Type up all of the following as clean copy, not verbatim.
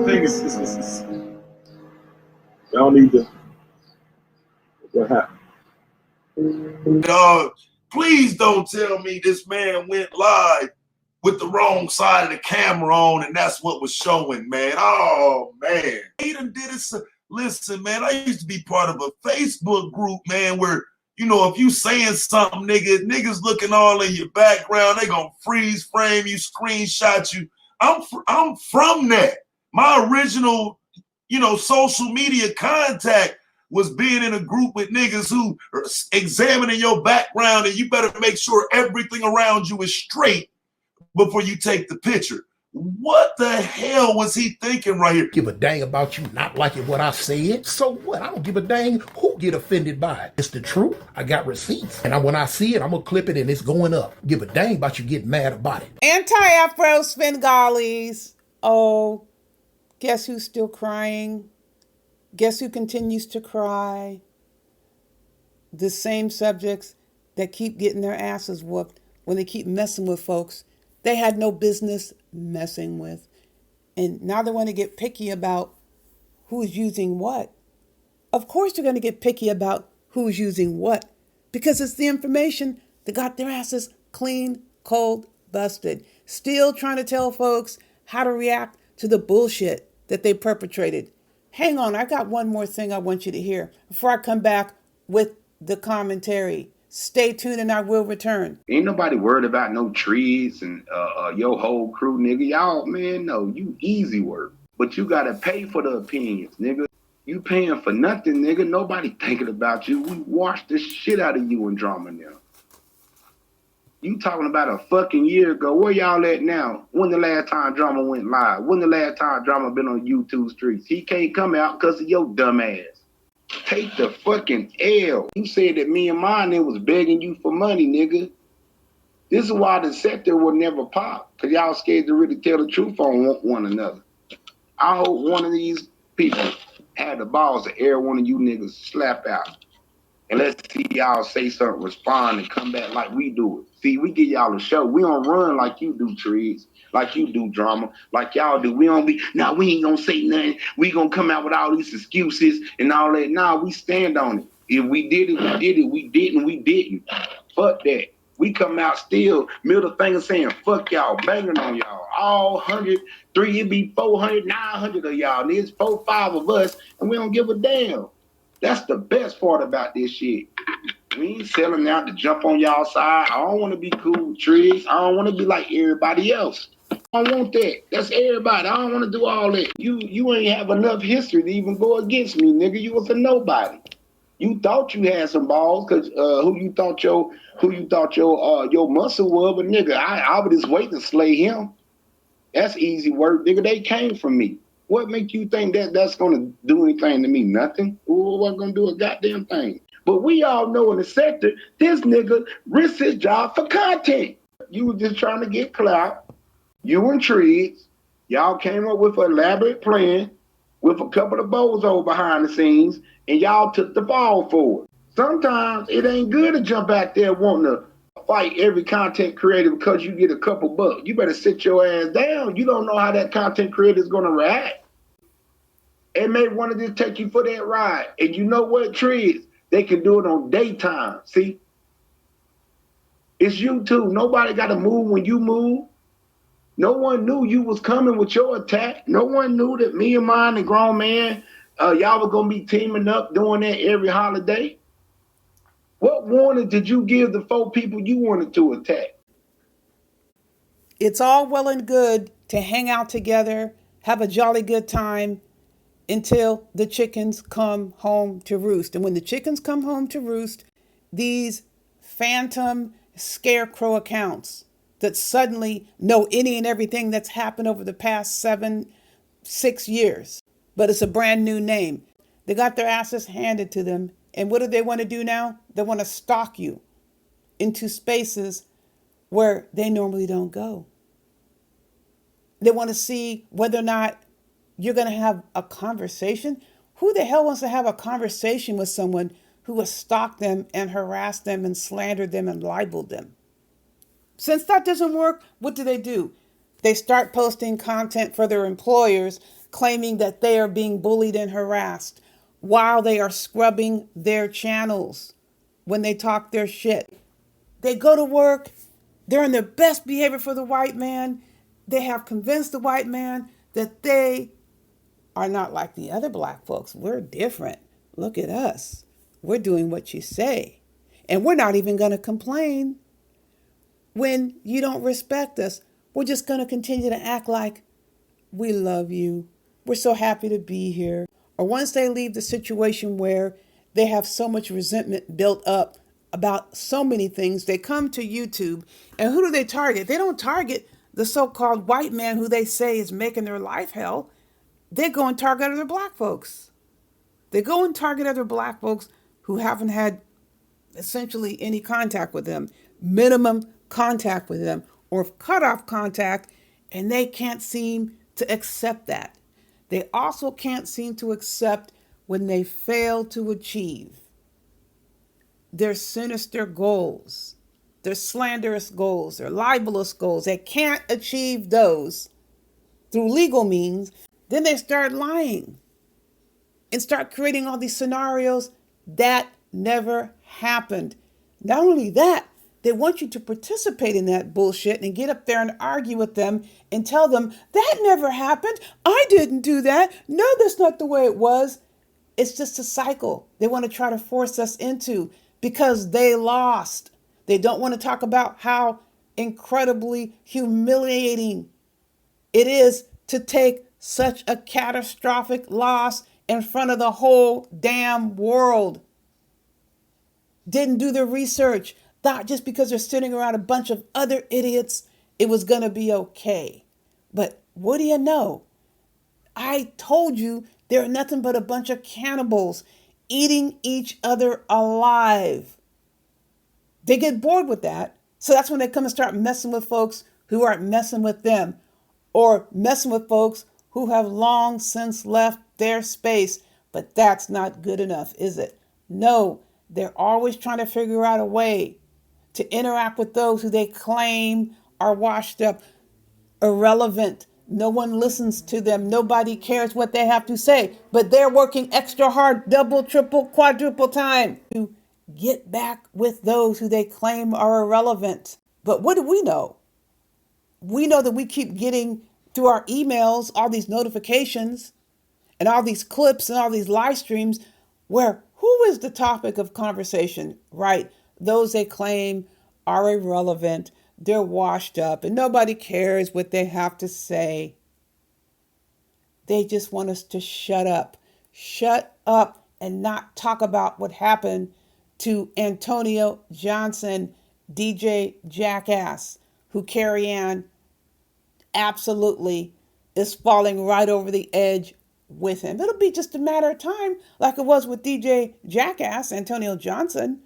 thing is y'all need to. What happened? Dog, please don't tell me this man went live with the wrong side of the camera on, and that's what was showing, man. Oh, man. He done did it. Listen, man, I used to be part of a Facebook group, man, where, you know, if you saying something, niggas looking all in your background, they gonna freeze frame you, screenshot you. I'm from that. My original, you know, social media contact was being in a group with niggas who are examining your background, and you better make sure everything around you is straight before you take the picture. What the hell was he thinking right here? Give a dang about you not liking what I said. So what? I don't give a dang who get offended by it. It's the truth. I got receipts. And when I see it, I'm going to clip it and it's going up. Give a dang about you getting mad about it. Anti-Afro Svengalis. Oh, guess who's still crying? Guess who continues to cry? The same subjects that keep getting their asses whooped when they keep messing with folks they had no business messing with. And now they want to get picky about who's using what. Of course they're going to get picky about who's using what, because it's the information that got their asses clean, cold, busted. Still trying to tell folks how to react to the bullshit that they perpetrated. Hang on, I got one more thing I want you to hear before I come back with the commentary. Stay tuned and I will return. Ain't nobody worried about no trees and your whole crew, nigga. Y'all, man, no, you easy work. But you gotta pay for the opinions, nigga. You paying for nothing, nigga. Nobody thinking about you. We washed the shit out of you in drama now. You talking about a fucking year ago. Where y'all at now? When the last time drama went live? When the last time drama been on YouTube streets? He can't come out because of your dumb ass. Take the fucking L. You said that me and mine was begging you for money, nigga. This is why the sector will never pop, because y'all scared to really tell the truth on one another. I hope one of these people had the balls to air one of you niggas slap out. And let's see y'all say something, respond, and come back like we do it. See, we give y'all a show. We don't run like you do, Trees, like you do drama, like y'all do. We don't be, nah, we ain't gonna say nothing. We gonna come out with all these excuses and all that. Nah, we stand on it. If we did it, we did it. We didn't, we didn't. Fuck that. We come out still, middle finger saying, fuck y'all, banging on y'all. All 103, it be 400, 900 of y'all. And there's 4, 5 of us, and we don't give a damn. That's the best part about this shit. We ain't selling out to jump on y'all side. I don't want to be cool with Triggs. I don't want to be like everybody else. I don't want that. That's everybody. I don't want to do all that. You ain't have enough history to even go against me, nigga. You was a nobody. You thought you had some balls because who you thought your muscle was, but nigga, I was just waiting to slay him. That's easy work, nigga. They came from me. What make you think that that's gonna do anything to me? Nothing. Ooh, wasn't gonna do a goddamn thing. But we all know in the sector, this nigga risked his job for content. You were just trying to get clout. You and Triggs, y'all came up with an elaborate plan with a couple of bozos behind the scenes, and y'all took the ball for it. Sometimes it ain't good to jump out there wanting to fight every content creator because you get a couple bucks. You better sit your ass down. You don't know how that content creator is going to react. They may want to just take you for that ride. And you know what, Triggs? They can do it on daytime. See? It's YouTube. Nobody got to move when you move. No one knew you was coming with your attack. No one knew that me and mine and grown man, y'all were going to be teaming up doing that every holiday. What warning did you give the 4 people you wanted to attack? It's all well and good to hang out together, have a jolly good time until the chickens come home to roost. And when the chickens come home to roost, these phantom scarecrow accounts that suddenly know any and everything that's happened over the past 6 years, but it's a brand new name. They got their asses handed to them. And what do they want to do now? They want to stalk you into spaces where they normally don't go. They want to see whether or not you're going to have a conversation. Who the hell wants to have a conversation with someone who has stalked them and harassed them and slandered them and libeled them? Since that doesn't work, what do? They start posting content for their employers claiming that they are being bullied and harassed while they are scrubbing their channels when they talk their shit. They go to work, they're in their best behavior for the white man. They have convinced the white man that they are not like the other black folks. We're different. Look at us. We're doing what you say. And we're not even going to complain when you don't respect us. We're just going to continue to act like we love you. We're so happy to be here. Or once they leave the situation where they have so much resentment built up about so many things, they come to YouTube. And who do they target? They don't target the so-called white man who they say is making their life hell. They go and target other black folks. They go and target other black folks who haven't had essentially any contact with them, minimum contact with them, or cut off contact, and they can't seem to accept that. They also can't seem to accept when they fail to achieve their sinister goals, their slanderous goals, their libelous goals. They can't achieve those through legal means. Then they start lying and start creating all these scenarios that never happened. Not only that, they want you to participate in that bullshit and get up there and argue with them and tell them, that never happened. I didn't do that. No, that's not the way it was. It's just a cycle they want to try to force us into because they lost. They don't want to talk about how incredibly humiliating it is to take such a catastrophic loss in front of the whole damn world. Didn't do their research. Thought just because they're sitting around a bunch of other idiots, it was going to be okay. But what do you know? I told you they're nothing but a bunch of cannibals eating each other alive. They get bored with that. So that's when they come and start messing with folks who aren't messing with them, or messing with folks who have long since left their space. But that's not good enough, is it? No, they're always trying to figure out a way to interact with those who they claim are washed up, irrelevant. No one listens to them. Nobody cares what they have to say, but they're working extra hard, double, triple, quadruple time to get back with those who they claim are irrelevant. But what do we know? We know that we keep getting through our emails all these notifications and all these clips and all these live streams where who is the topic of conversation, right? Those they claim are irrelevant, they're washed up, and nobody cares what they have to say. They just want us to shut up and not talk about what happened to Antonio Johnson, DJ Jackass, who Carrie Ann absolutely is falling right over the edge with him. It'll be just a matter of time, like it was with DJ Jackass. Antonio Johnson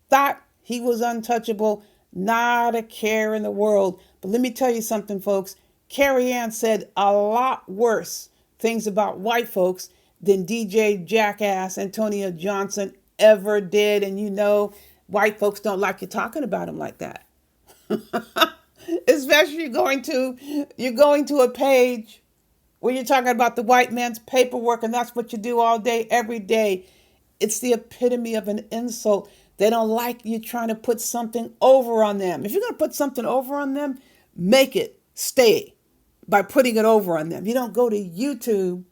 thought he was untouchable, not a care in the world. But let me tell you something, folks. Carrie Ann said a lot worse things about white folks than DJ Jackass Antonio Johnson ever did. And you know, white folks don't like you talking about him like that. Especially you're going to a page where you're talking about the white man's paperwork, and that's what you do all day, every day. It's the epitome of an insult. They don't like you trying to put something over on them. If you're going to put something over on them, make it stay by putting it over on them. You don't go to YouTube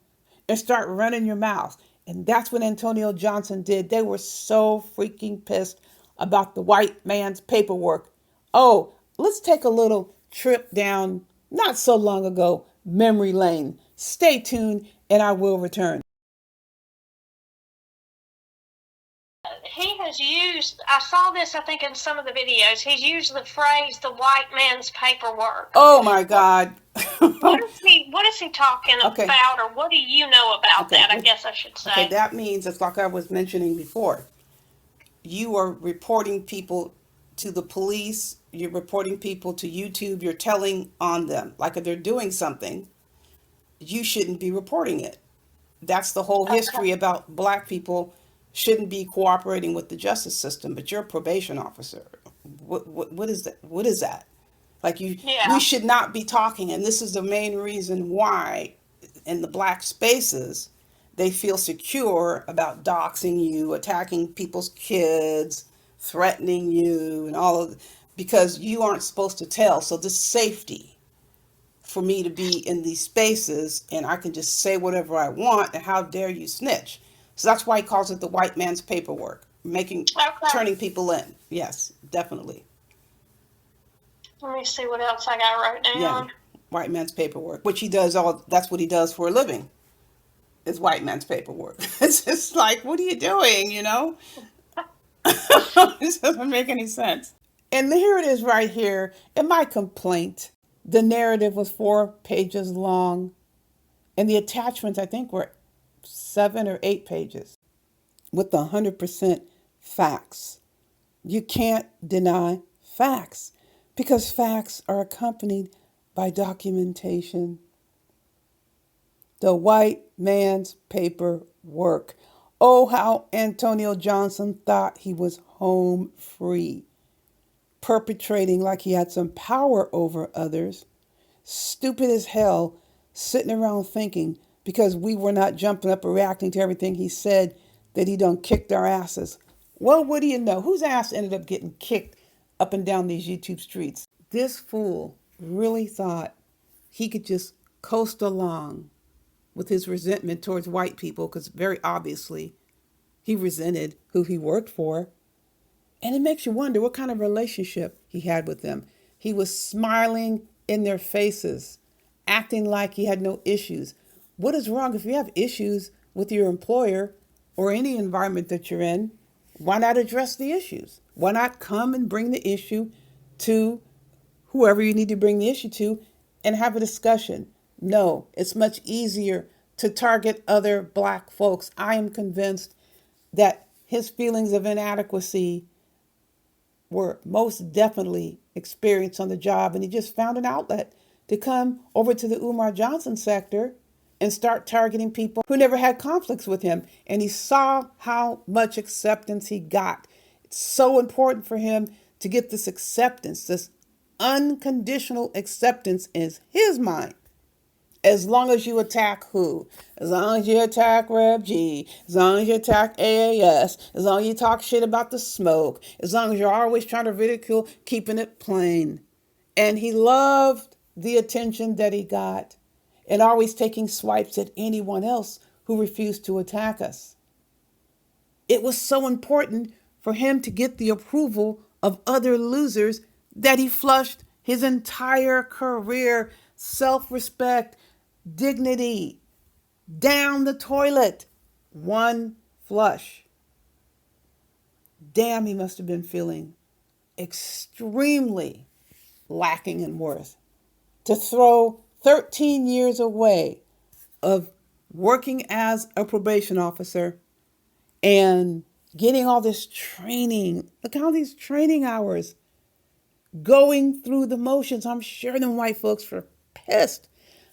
and start running your mouth. And that's what Antonio Johnson did. They were so freaking pissed about the white man's paperwork. Oh, let's take a little trip down, not so long ago, memory lane. Stay tuned and I will return. He has used, I saw this, I think, in some of the videos, he's used the phrase, the white man's paperwork. Oh my God. What is he talking about, or what do you know about that, I guess I should say? Okay, that means, it's like I was mentioning before, you are reporting people to the police, you're reporting people to YouTube, you're telling on them. Like if they're doing something, you shouldn't be reporting it. That's the whole history about black people shouldn't be cooperating with the justice system, but you're a probation officer. What is that? What is that? Like we should not be talking, and this is the main reason why in the black spaces, they feel secure about doxing you, attacking people's kids, threatening you, and all of because you aren't supposed to tell. So this safety for me to be in these spaces and I can just say whatever I want, and how dare you snitch. So that's why he calls it the white man's paperwork, turning people in. Yes, definitely. Let me see what else I got wrote down. Yeah, white man's paperwork, which he does that's what he does for a living. Is white man's paperwork. It's just like, what are you doing, This doesn't make any sense. And here it is right here. In my complaint, the narrative was 4 pages long, and the attachments, I think, were 7 or 8 pages with 100% facts. You can't deny facts because facts are accompanied by documentation. The white man's paperwork. Oh, how Antonio Johnson thought he was home free, perpetrating like he had some power over others. Stupid as hell, sitting around thinking because we were not jumping up and reacting to everything he said that he done kicked our asses. Well, what do you know? Whose ass ended up getting kicked up and down these YouTube streets? This fool really thought he could just coast along with his resentment towards white people, because very obviously he resented who he worked for. And it makes you wonder what kind of relationship he had with them. He was smiling in their faces, acting like he had no issues. What is wrong if you have issues with your employer or any environment that you're in? Why not address the issues? Why not come and bring the issue to whoever you need to bring the issue to and have a discussion? No, it's much easier to target other black folks. I am convinced that his feelings of inadequacy were most definitely experienced on the job, and he just found an outlet to come over to the Umar Johnson sector and start targeting people who never had conflicts with him. And he saw how much acceptance he got. It's so important for him to get this acceptance, this unconditional acceptance in his mind. As long as you attack who? As long as you attack Rev G, as long as you attack AAS, as long as you talk shit about the smoke, as long as you're always trying to ridicule, keeping it plain. And he loved the attention that he got and always taking swipes at anyone else who refused to attack us. It was so important for him to get the approval of other losers that he flushed his entire career, self-respect, dignity, down the toilet. One flush. Damn, he must have been feeling extremely lacking in worth to throw 13 years away of working as a probation officer and getting all this training. Look at all these training hours, going through the motions. I'm sure them white folks were pissed.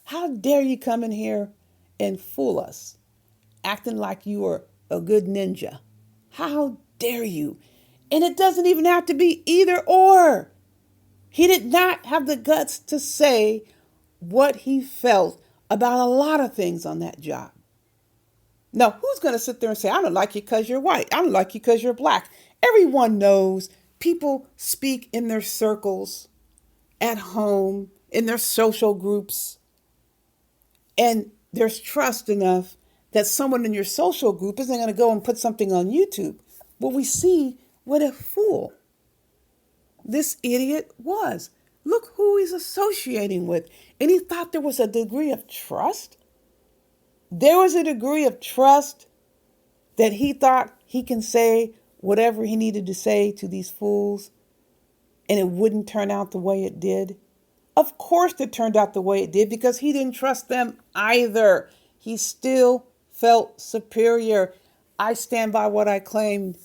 How dare you come in here and fool us, acting like you are a good ninja? How dare you? And it doesn't even have to be either or. He did not have the guts to say what he felt about a lot of things on that job. Now, who's going to sit there and say, I don't like you because you're white. I don't like you because you're black. Everyone knows people speak in their circles, at home, in their social groups. And there's trust enough that someone in your social group isn't going to go and put something on YouTube. But we see what a fool this idiot was. Look who he's associating with. And he thought there was a degree of trust. There was a degree of trust that he thought he can say whatever he needed to say to these fools and it wouldn't turn out the way it did. Of course it turned out the way it did because he didn't trust them either. He still felt superior. I stand by what I claimed.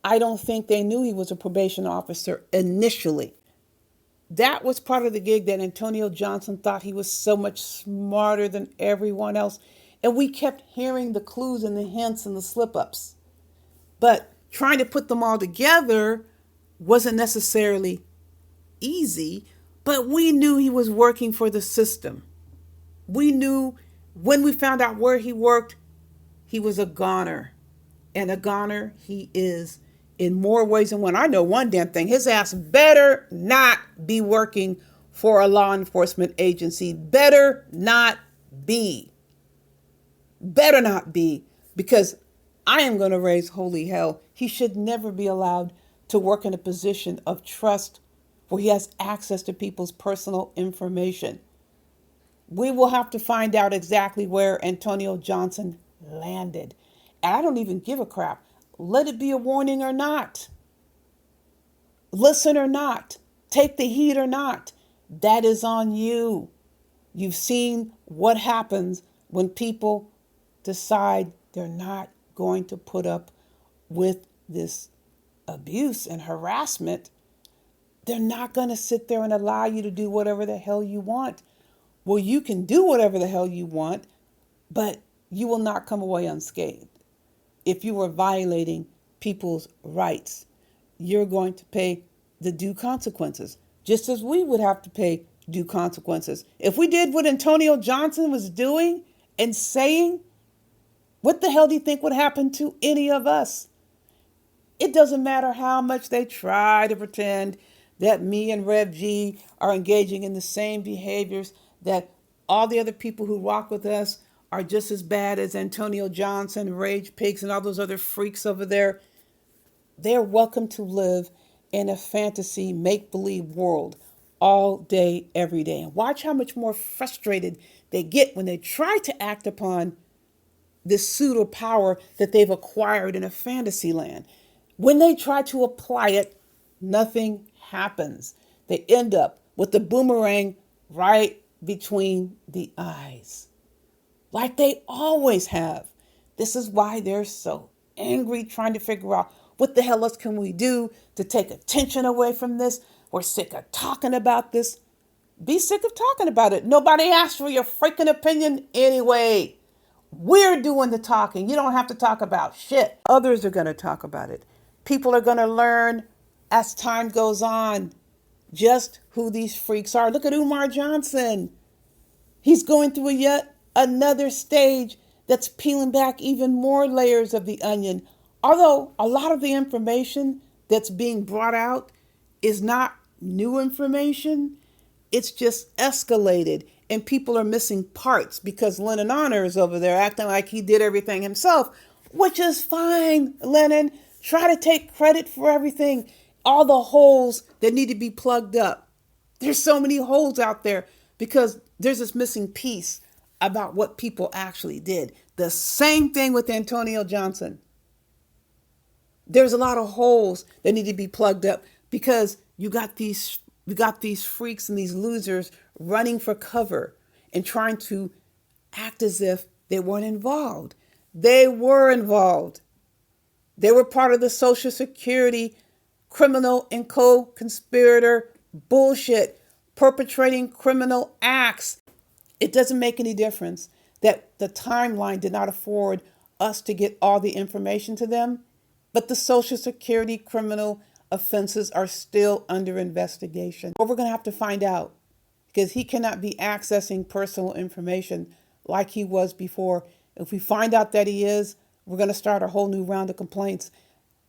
I don't think they knew he was a probation officer initially. That was part of the gig, that Antonio Johnson thought he was so much smarter than everyone else. And we kept hearing the clues and the hints and the slip-ups. But trying to put them all together wasn't necessarily easy, but we knew he was working for the system. We knew When we found out where he worked, he was a goner. And a goner he is in more ways than one. I know one damn thing. His ass better not be working for a law enforcement agency. Better not be. Better not be. Because I am going to raise holy hell. He should never be allowed to work in a position of trust where he has access to people's personal information. We will have to find out exactly where Antonio Johnson landed. And I don't even give a crap. Let it be a warning or not. Listen or not. Take the heat or not. That is on you. You've seen what happens when people decide they're not going to put up with this abuse and harassment. They're not going to sit there and allow you to do whatever the hell you want. Well, you can do whatever the hell you want, but you will not come away unscathed. If you are violating people's rights, you're going to pay the due consequences, just as we would have to pay due consequences. If we did what Antonio Johnson was doing and saying, what the hell do you think would happen to any of us? It doesn't matter how much they try to pretend that me and Rev G are engaging in the same behaviors, that all the other people who rock with us are just as bad as Antonio Johnson, Rage Pigs, and all those other freaks over there. They're welcome to live in a fantasy make-believe world all day, every day. And watch how much more frustrated they get when they try to act upon this pseudo power that they've acquired in a fantasy land. When they try to apply it, nothing happens. They end up with the boomerang right between the eyes, like they always have. This is why they're so angry, trying to figure out what the hell else can we do to take attention away from this. We're sick of talking about this. Be sick of talking about it. Nobody asked for your freaking opinion anyway. We're doing the talking. You don't have to talk about shit. Others are going to talk about it. People are going to learn as time goes on just who these freaks are. Look at Umar Johnson. He's going through yet another stage that's peeling back even more layers of the onion. Although a lot of the information that's being brought out is not new information, it's just escalated. And people are missing parts because Lennon Honor is over there acting like he did everything himself, which is fine, Lennon. Try to take credit for everything. All the holes that need to be plugged up. There's so many holes out there because there's this missing piece about what people actually did. The same thing with Antonio Johnson. There's a lot of holes that need to be plugged up because you got these freaks and these losers running for cover and trying to act as if they weren't involved. They were involved. They were part of the Social Security criminal and co-conspirator bullshit, perpetrating criminal acts. It doesn't make any difference that the timeline did not afford us to get all the information to them, but the Social Security criminal offenses are still under investigation. But we're going to have to find out because he cannot be accessing personal information like he was before. If we find out that he is, we're going to start a whole new round of complaints.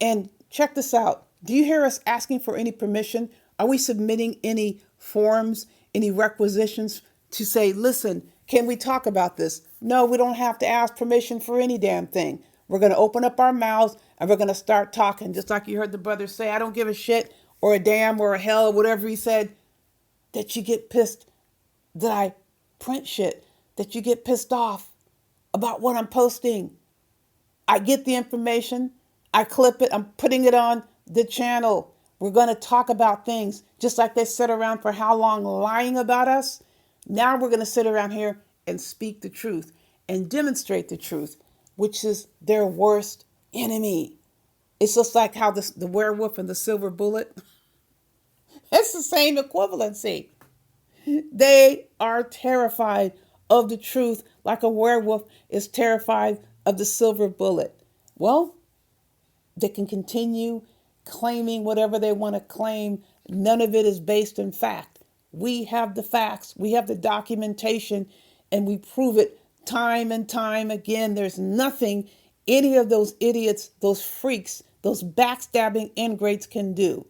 And check this out. Do you hear us asking for any permission? Are we submitting any forms, any requisitions to say, listen, can we talk about this? No, we don't have to ask permission for any damn thing. We're going to open up our mouths and we're going to start talking. Just like you heard the brother say, I don't give a shit or a damn or a hell, whatever he said, that you get pissed that I print shit, that you get pissed off about what I'm posting. I get the information, I clip it, I'm putting it on the channel. We're going to talk about things just like they sit around for how long lying about us. Now we're going to sit around here and speak the truth and demonstrate the truth, which is their worst enemy. It's just like how the werewolf and the silver bullet. It's the same equivalency. They are terrified of the truth like a werewolf is terrified of the silver bullet. Well, they can continue claiming whatever they want to claim. None of it is based in fact. We have the facts, we have the documentation, and we prove it time and time again. There's nothing any of those idiots, those freaks, those backstabbing ingrates can do.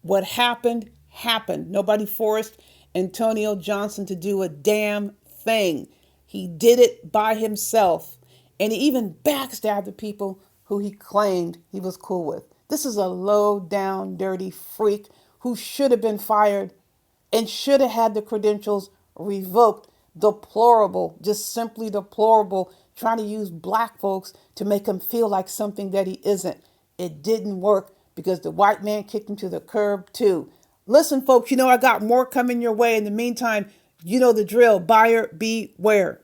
What happened, happened. Nobody forced Antonio Johnson to do a damn thing. He did it by himself. And he even backstabbed the people who he claimed he was cool with. This is a low down, dirty freak who should have been fired and should have had the credentials revoked. Deplorable, just simply deplorable, trying to use black folks to make him feel like something that he isn't. It didn't work because the white man kicked him to the curb too. Listen, folks, I got more coming your way. In the meantime, you know the drill. Buyer beware.